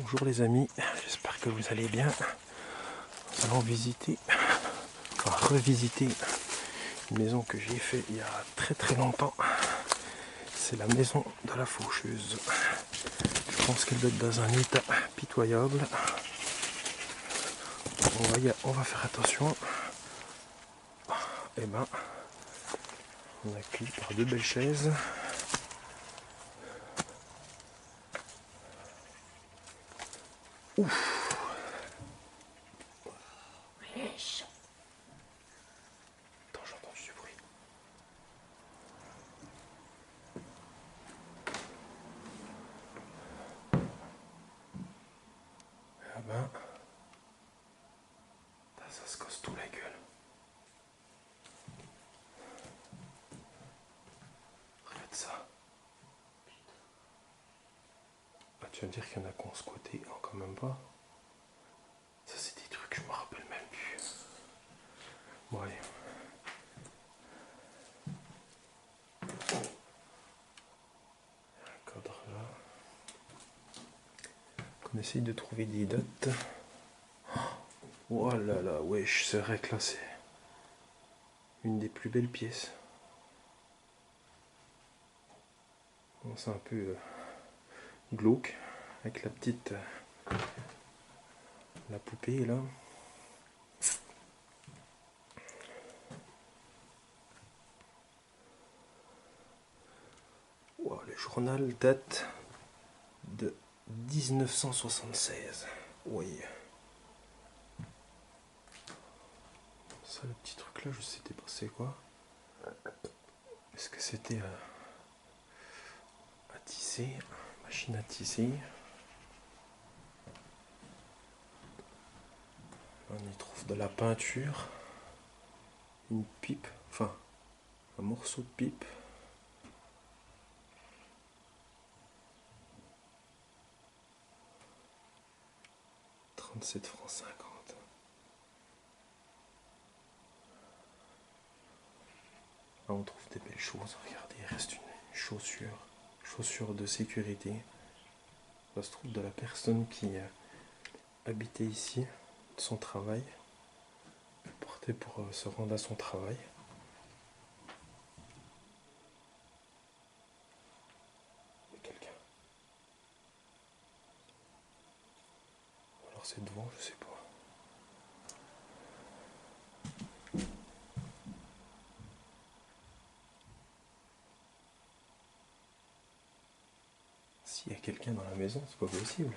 Bonjour les amis, j'espère que vous allez bien. Nous allons revisiter une maison que j'ai fait il y a très longtemps. C'est la maison de la faucheuse. Je pense qu'elle doit être dans un état pitoyable. On va faire attention. Et ben, on est accueilli par deux belles chaises. Ouf. Attends, j'ai entendu du bruit. Ah ben, ça se casse tout la gueule. Regarde ça. Ah, tu vas me dire qu'il y en a qui ont squatté, oh, quand même pas. Ça c'est des trucs, je me rappelle même plus. Bon allez. Un cadre là. On essaye de trouver des dates. Oh là là, wesh, c'est vrai que là c'est une des plus belles pièces. Bon, c'est un peu glauque avec la petite la poupée là. Wow, le journal date de 1976. Oui. Ça, le petit truc là, je sais pas c'est quoi. Est-ce que c'était à tisser, machine à tisser. On y trouve de la peinture, une pipe, enfin un morceau de pipe. 37 francs 50. Là on trouve des belles choses. Regardez, il reste une chaussure de sécurité. Ça se trouve de la personne qui habitait ici, de son travail, portait pour se rendre à son travail. Il y a quelqu'un. Alors c'est devant, je sais pas. S'il y a quelqu'un dans la maison, c'est pas possible.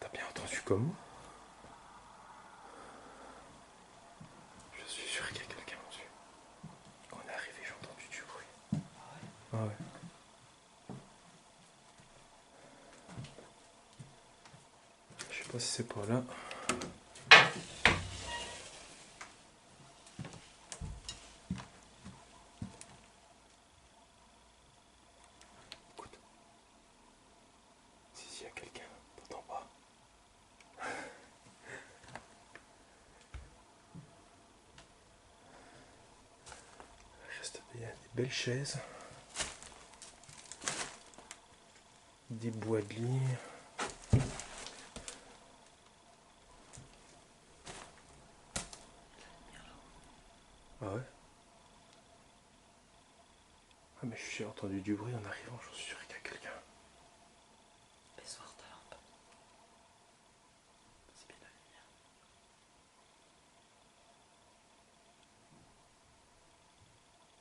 T'as bien entendu comme moi? Je suis sûr qu'il y a quelqu'un au-dessus. Quand on est arrivé, j'ai entendu du bruit. Ah ouais. Je sais pas si c'est pas là. Écoute. Si, y a quelqu'un, t'entends pas? Il reste des belles chaises. Des bois de lit. Ah ouais? Ah mais j'ai entendu du bruit en arrivant, je suis sûr qu'il y a quelqu'un. Baisse voir ta lampe. C'est bien la lumière.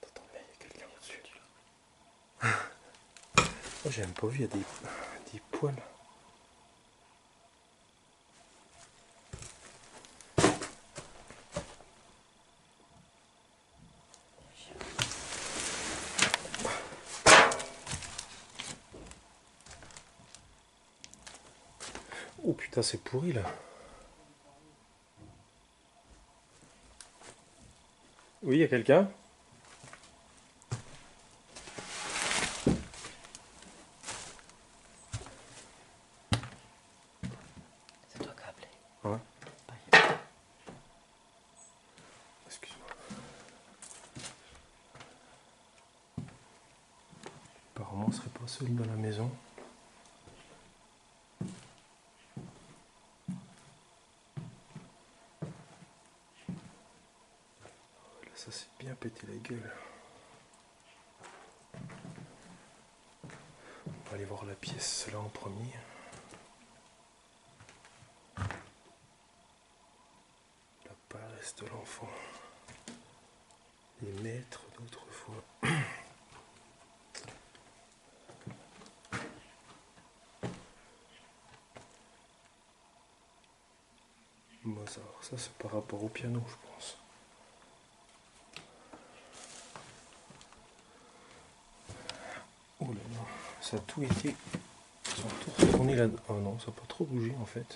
T'entends bien, il y a quelqu'un au-dessus. Oh, j'ai même pas vu, il y a des poils. Oh putain, c'est pourri là. Oui, il y a quelqu'un? C'est toi qui as appelé. Ouais. Pas hier. Excuse-moi. Apparemment, on serait pas seul dans la maison. Là, ça s'est bien pété la gueule. On va aller voir la pièce là en premier. La paresse de l'enfant. Les maîtres d'autrefois. Mozart, ça c'est par rapport au piano, je pense. Oh là là, ça a tout été. Ils ont tout retourné là. Oh non, ça n'a pas trop bougé en fait.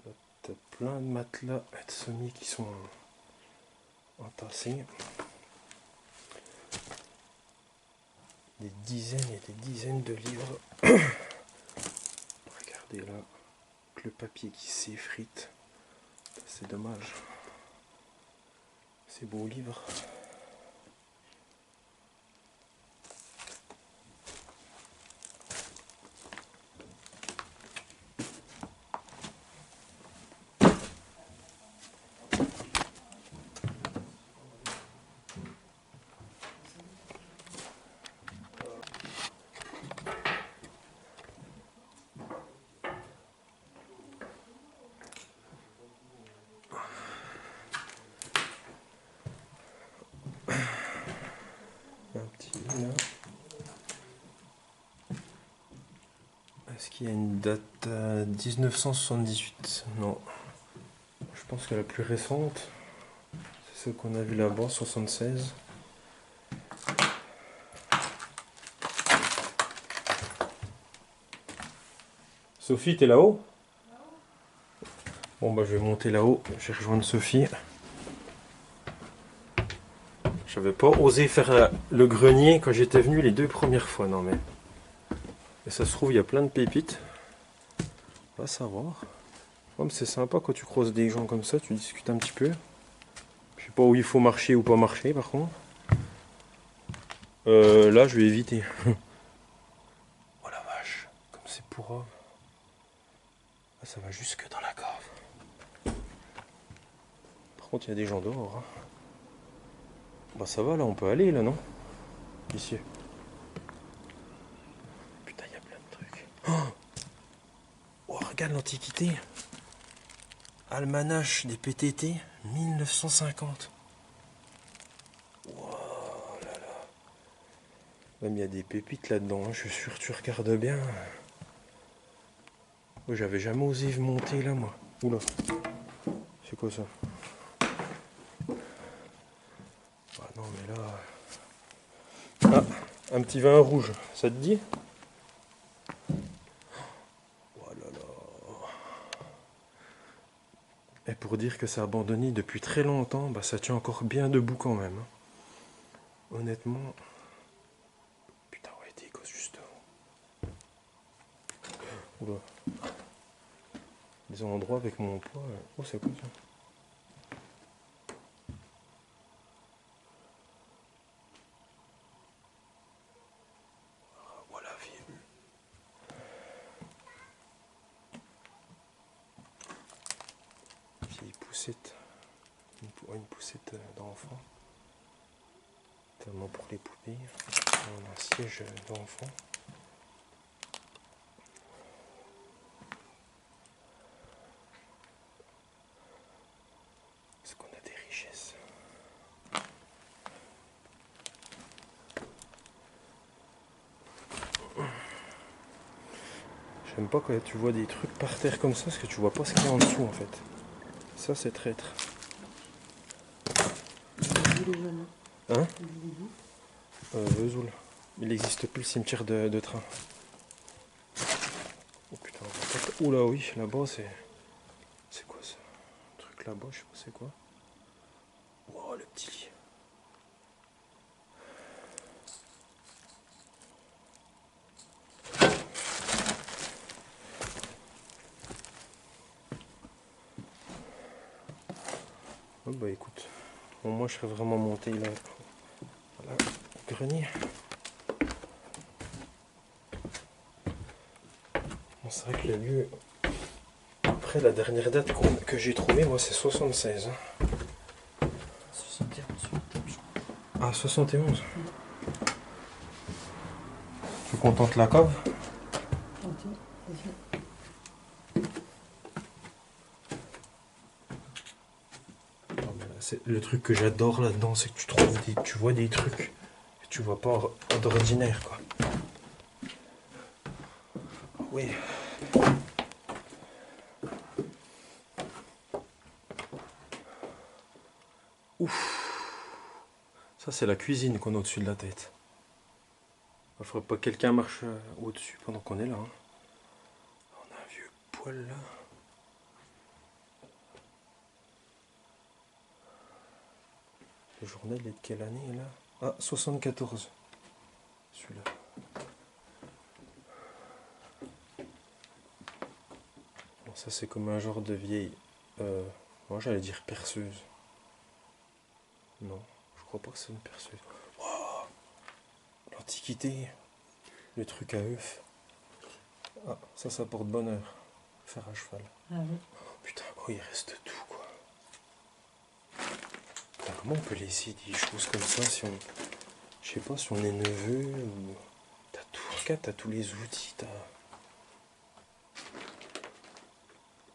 Là, t'as plein de matelas et de sommiers qui sont entassés. Des dizaines et des dizaines de livres. Regardez là, le papier qui s'effrite. C'est dommage. Ces beaux livres. Un petit là. Est-ce qu'il y a une date 1978? Non. Je pense que la plus récente, c'est celle qu'on a vue là-bas, 76. Sophie, t'es là-haut? Bon bah je vais monter là-haut, je vais rejoindre Sophie. J'avais pas osé faire le grenier quand j'étais venu les 2 premières fois, non mais... Et ça se trouve, il y a plein de pépites. Va savoir. Oh, mais c'est sympa quand tu croises des gens comme ça, tu discutes un petit peu. Je sais pas où il faut marcher ou pas marcher par contre. Là je vais éviter. Oh la vache, comme c'est pourrave. Ah, ça va jusque dans la cave. Par contre il y a des gens dehors. Hein. Bah ça va là, on peut aller là non? Ici. Putain il y a plein de trucs. Oh, regarde l'Antiquité. Almanach des PTT 1950. Wow, là là. Même il y a des pépites là-dedans, hein. Je suis sûr que tu regardes bien. Oh, j'avais jamais osé monter là moi. Oula. C'est quoi ça? Ah non mais là... Ah, un petit vin rouge, ça te dit? Oh là là. Et pour dire que c'est abandonné depuis très longtemps, bah ça tient encore bien debout quand même. Hein. Honnêtement... Putain ouais, t'es cause juste devant. Oula. Des endroits avec mon poids... Oh c'est quoi ça? Voilà, vieille poussette. Une poussette d'enfant. Tellement pour les poupées. On a un siège d'enfant. Est-ce qu'on a des richesses? J'aime pas quand tu vois des trucs par terre comme ça, parce que tu vois pas ce qu'il y a en dessous en fait. Ça c'est traître. Hein? Vesoul. Il n'existe plus le cimetière de train. Oh putain, on va pas... Oula oui, là-bas c'est... C'est quoi ça? Un truc là-bas, je sais pas c'est quoi. Wow, le petit lit. Oh bah écoute, bon, moi je serais vraiment monté là, voilà, au grenier. Bon, c'est vrai que le lieu, après la dernière date que j'ai trouvée, moi c'est 76. Hein. 71, Ah, 71. Tu contentes la cave? C'est le truc que j'adore là-dedans, c'est que tu vois des trucs que tu vois pas d'ordinaire, quoi. Oui. Ouf. Ça, c'est la cuisine qu'on a au-dessus de la tête. Il faudrait pas que quelqu'un marche au-dessus pendant qu'on est là. Hein. On a un vieux poêle là. Le journal est de quelle année là? Ah, 74. Celui-là. Bon, ça, c'est comme un genre de vieille. Moi, j'allais dire perceuse. Non, je crois pas que c'est une perceuse. Oh, l'Antiquité. Le truc à œuf. Ah, ça porte bonheur. Faire à cheval. Ah oui. Oh, putain, oh, il reste tout quoi. Putain, comment on peut laisser des choses comme ça si on. Je sais pas si on est neveu ou. T'as tout, regarde, t'as tous les outils, t'as.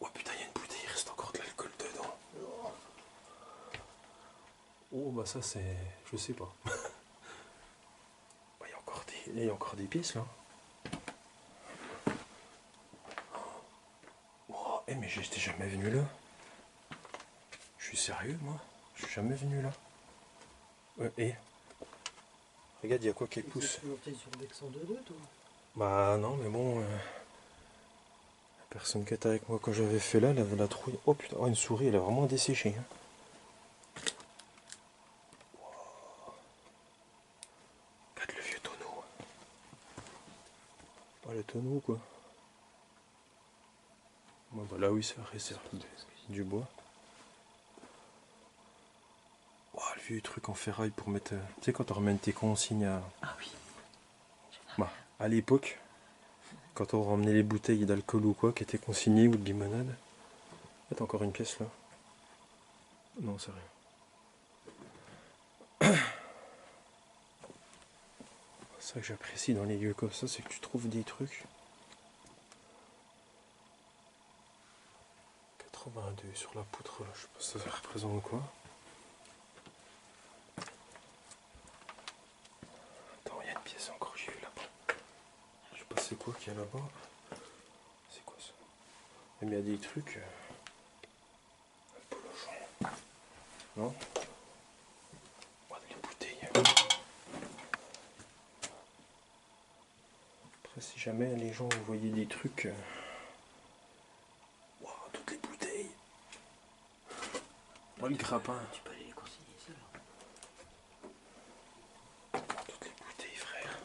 Oh putain, il y a une bouteille, il reste encore de l'alcool dedans. Oh bah ça c'est. Je sais pas. Il y a encore des pièces là. Oh, mais j'étais jamais venu là. Je suis sérieux moi. Je suis jamais venu là. Regarde, il y a quoi qui pousse. Tu es monté sur le 102 toi? Bah non, mais bon. La personne qui était avec moi quand j'avais fait là, elle avait la trouille. Oh putain, oh, une souris, elle a vraiment desséché. Hein. Regarde le vieux tonneau. Oh, le tonneau quoi. Bon, bah là oui, ça réserve du bois. Oh, le vieux truc en ferraille pour mettre. Tu sais, quand on ramène tes consignes à. Ah oui. Bah, à l'époque, quand on ramenait les bouteilles d'alcool ou quoi qui étaient consignées ou de limonade. T'as encore une pièce là? Non, c'est rien. C'est ça que j'apprécie dans les lieux comme ça, c'est que tu trouves des trucs. 82 sur la poutre là, je sais pas si ça représente quoi. Attends, il y a une pièce encore que j'ai vue là-bas. Je sais pas c'est quoi qu'il y a là-bas. C'est quoi ça? Mais il y a des trucs. Un polochon. Non? Oh, les bouteilles. Après, si jamais les gens voyaient des trucs. Wow, toutes les bouteilles. Oh, le grappin. Tu peux aller les consigner ici alors. Toutes les bouteilles, frère.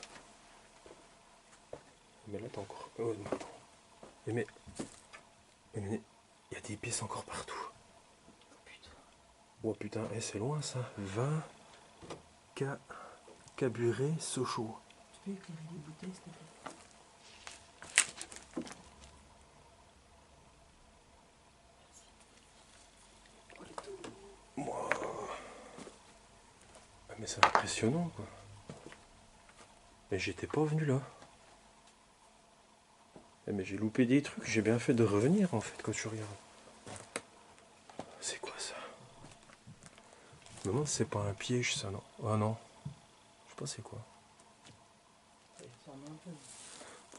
Mais là, t'as encore. Oh, non. Mais il y a des pièces encore partout. Putain. Oh putain, c'est loin ça. 20 Caburet, Sochaux. Tu peux éclairer les bouteilles s'il te plaît? Mais c'est impressionnant quoi. Mais j'étais pas venu là. Mais j'ai loupé des trucs, j'ai bien fait de revenir en fait quand tu regardes. C'est quoi ça? Je me demande si c'est pas un piège ça, non? Oh non. Je sais pas c'est quoi. Ça ressemble un peu.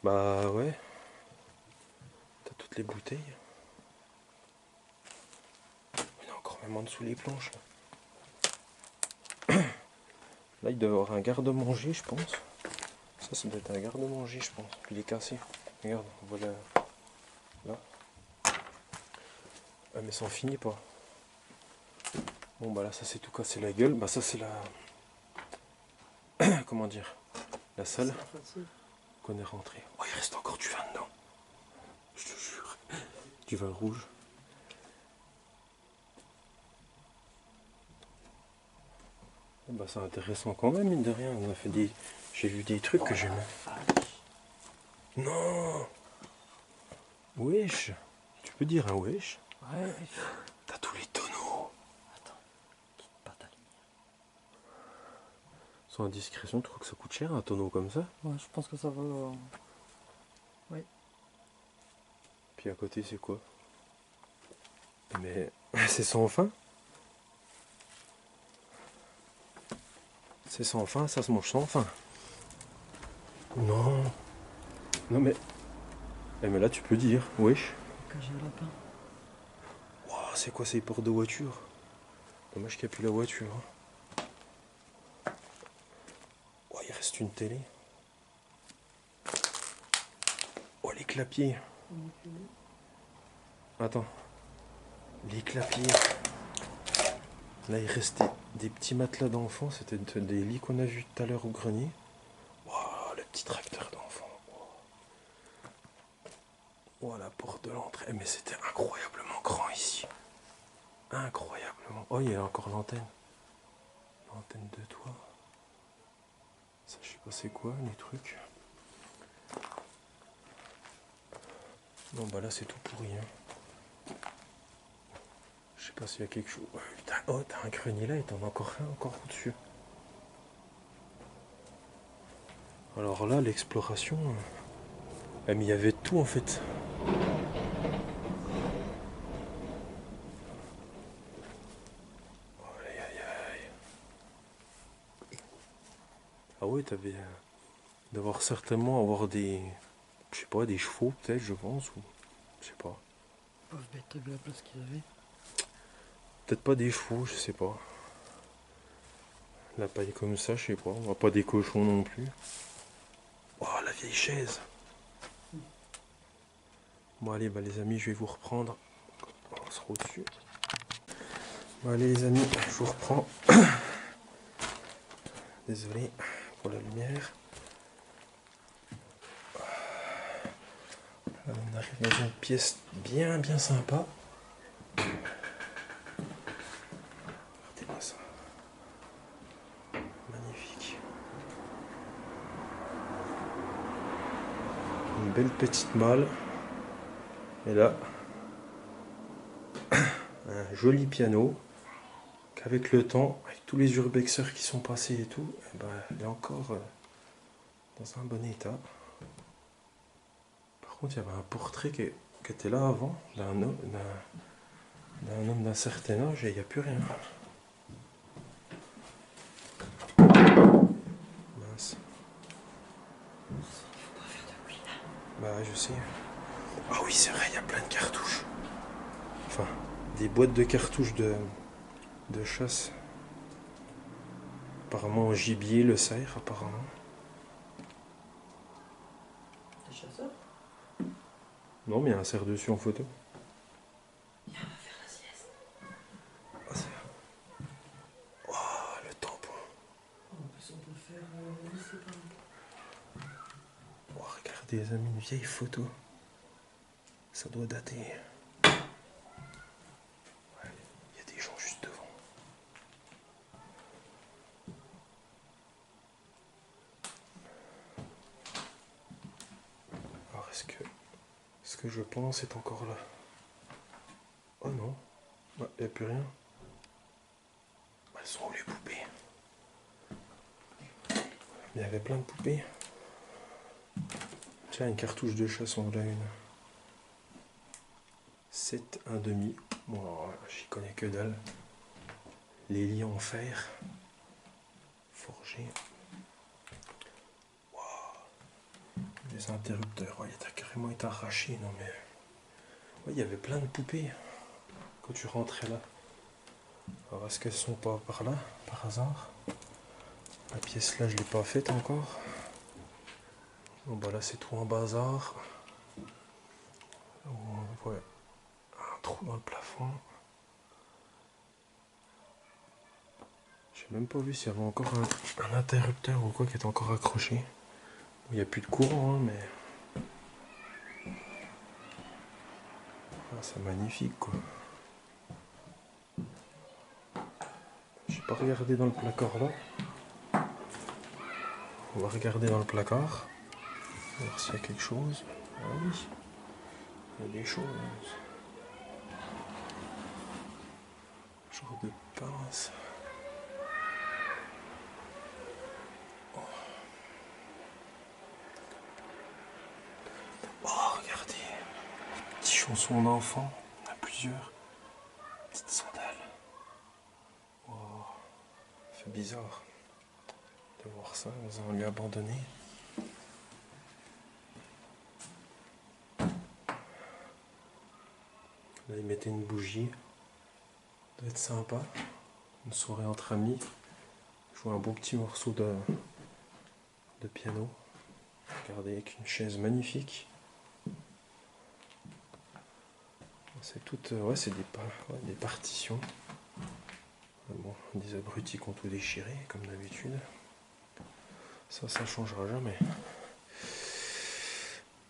Bah ouais. T'as toutes les bouteilles. Il y en a encore même en dessous les planches. Là il doit y avoir un garde-manger je pense. Ça doit être un garde-manger je pense. Il est cassé. Regarde, voilà. Là. Ah mais ça en finit pas. Bon bah là ça c'est tout cassé la gueule. Bah ça c'est la. Comment dire? La salle qu'on est rentré. Oh il reste encore du vin dedans. Je te jure. Du vin rouge. Bah c'est intéressant quand même, mine de rien. On a fait des. J'ai vu des trucs que j'aimais. Non. Wesh. Tu peux dire un wesh? Ouais. T'as tous les tonneaux. Attends, quitte pas ta lumière. Sans indiscrétion, tu crois que ça coûte cher un tonneau comme ça? Ouais, je pense que ça va. Puis à côté, c'est quoi? Mais c'est sans fin? C'est sans fin, ça se mange sans fin. Non. Non mais. Eh mais là tu peux dire, wesh. Cage à lapin. Waouh, c'est quoi ces portes de voiture? Dommage qu'il n'y a plus la voiture. Oh, il reste une télé. Oh, les clapiers. Attends. Les clapiers. Là, il restait des petits matelas d'enfants. C'était des lits qu'on a vus tout à l'heure au grenier. Waouh, le petit tracteur d'enfant. Oh, la porte de l'entrée. Mais c'était incroyablement grand ici. Incroyablement. Oh, il y a encore l'antenne. L'antenne de toit. Ça, je sais pas c'est quoi, les trucs. Non, bah là, c'est tout pourri. Hein. Je sais pas s'il y a quelque chose. Oh, t'as un grenier là et t'en as encore un encore au-dessus. Alors là, l'exploration. Mais il y avait tout en fait. Aïe, aïe, aïe. Ah ouais, t'avais. D'avoir certainement avoir des. Je sais pas, des chevaux peut-être, je pense. Ou. Je sais pas. Pauvre bête, t'as vu la place qu'ils avaient? Peut-être pas des chevaux, je sais pas. La paille comme ça, je sais pas. On voit pas des cochons non plus. Oh, la vieille chaise. Bon, allez, bah, les amis, je vais vous reprendre. On sera au-dessus. Bon, allez, les amis, je vous reprends. Désolé pour la lumière. On arrive dans une pièce bien, bien sympa. Regardez-moi ça. Magnifique. Une belle petite malle. Et là, un joli piano qu'avec le temps, avec tous les urbexeurs qui sont passés et tout, eh ben, il est encore dans un bon état. Par contre, il y avait un portrait qui était là avant, d'un homme d'un certain âge, et il n'y a plus rien. Mince. Bah, je sais. Ah oui, c'est vrai, il y a plein de cartouches. Enfin, des boîtes de cartouches de chasse. Apparemment en gibier, le cerf, apparemment. T'es chasseur? Non, mais il y a un cerf dessus en photo. Viens, on va faire la sieste. Ah, oh, le tampon. En plus, on peut faire lycée quand même. Oh, regardez les amis, une vieille photo. Ça doit dater. Ouais, il y a des gens juste devant. Alors est-ce que ce que je pense est encore là? Oh non, il n'y a plus rien. Elles sont où les poupées? Il y avait plein de poupées. Tiens, une cartouche de chasse, on l'a une. 7, 1,5. Bon, alors là, j'y connais que dalle. Les lits en fer. Forgés. Wow. Les interrupteurs. Oh, il a carrément été arraché. Non mais. Ouais, il y avait plein de poupées quand tu rentrais là. Alors est-ce qu'elles sont pas par là, par hasard? La pièce là, je l'ai pas faite encore. Bon bah là c'est tout en bazar. On voit un trou dans le plafond. J'ai même pas vu s'il y avait encore un interrupteur ou quoi qui était encore accroché. Il n'y a plus de courant, hein, mais. Ah, c'est magnifique quoi. Je sais pas regarder dans le placard là. On va regarder dans le placard. Voir s'il y a quelque chose. Ah oui, il y a des choses. Genre de pince. Oh, regardez. Petits chaussons d'enfant. On a plusieurs. Petites sandales. Oh, ça fait bizarre de voir ça dans un lieu abandonné. Là, ils mettaient une bougie. Ça doit être sympa. Une soirée entre amis. Jouer un beau petit morceau de piano. Regardez, avec une chaise magnifique. C'est toutes, ouais, c'est des partitions. Bon, des abrutis qui ont tout déchiré, comme d'habitude. Ça changera jamais.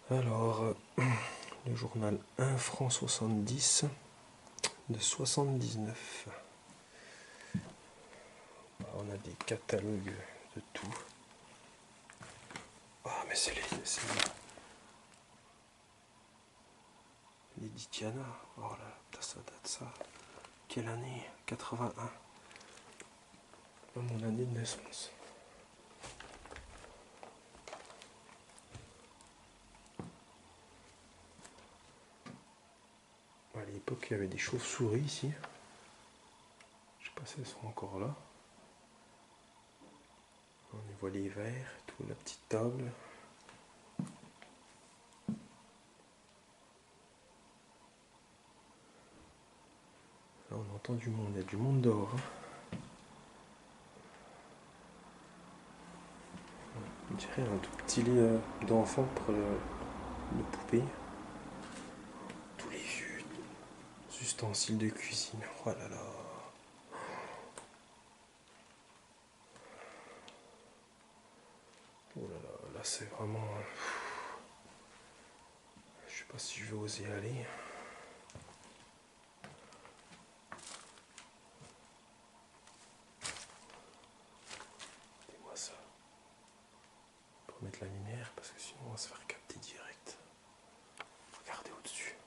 Alors, le journal 1 franc 70 de 79. On a des catalogues de tout. Ah, mais c'est les Diana. Oh là, ça date ça. Quelle année? 81. Mon année de naissance. À l'époque, il y avait des chauves-souris ici. Je sais pas si elles sont encore là. On y voit les verres, tout, la petite table. Là, on entend du monde, il y a du monde dehors. On dirait un tout petit lit d'enfant pour le poupée. Tous les vieux ustensiles de cuisine. Oh là là. Oh là là, là c'est vraiment... Je sais pas si je vais oser aller. Dis-moi ça. Pour mettre la lumière, parce que sinon on va se faire capter direct. Regardez au-dessus.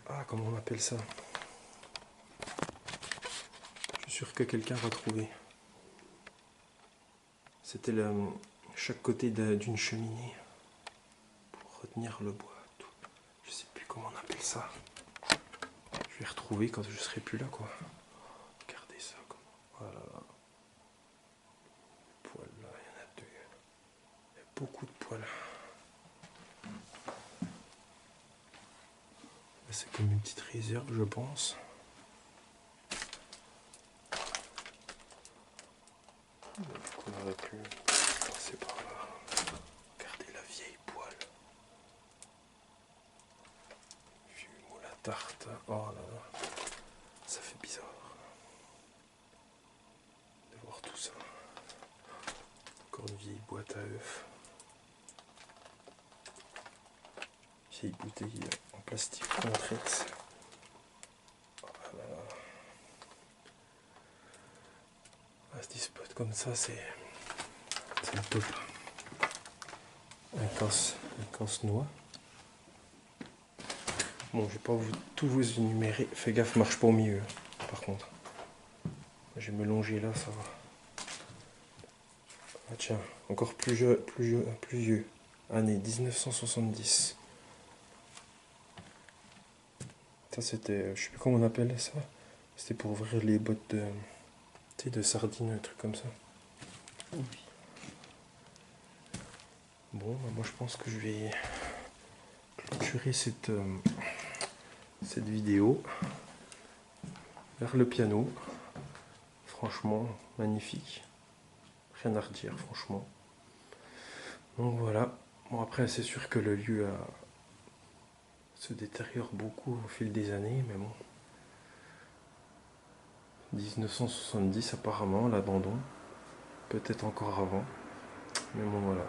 Ah, comment on appelle ça? Je suis sûr que quelqu'un va trouver. C'était chaque côté d'une cheminée pour retenir le bois. Tout. Je sais plus comment on appelle ça. Je vais retrouver quand je serai plus là, quoi. Regardez ça, comme voilà. Les poils là, il y en a deux. Il y a beaucoup de poils. C'est comme une petite réserve, je pense. Du coup, on aurait pu passer par là. Regardez la vieille poêle. Vieux moule à tarte. Oh là là. Ça fait bizarre de voir tout ça. Encore une vieille boîte à œufs. Vieille bouteille en plastique Contrex. Oh là là. Ah, des spots comme ça, c'est le top. Un casse-noix. Bon, je vais pas tout vous énumérer. Fais gaffe, marche pas au milieu. Par contre, je vais me longer là, ça va. Ah tiens, encore plus vieux. Année 1970. Ça c'était, je sais plus comment on appelle ça. C'était pour ouvrir les bottes de sardines, un truc comme ça. Oui. Bon, bah moi je pense que je vais clôturer cette vidéo vers le piano. Franchement, magnifique. Rien à redire, franchement. Donc voilà. Bon, après, c'est sûr que le lieu se détériore beaucoup au fil des années, mais bon. 1970 apparemment, l'abandon. Peut-être encore avant. Mais bon, voilà.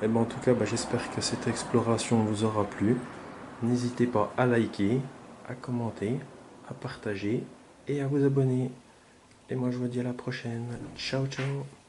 Et ben, en tout cas, j'espère que cette exploration vous aura plu. N'hésitez pas à liker, à commenter, à partager et à vous abonner. Et moi je vous dis à la prochaine. Ciao ciao.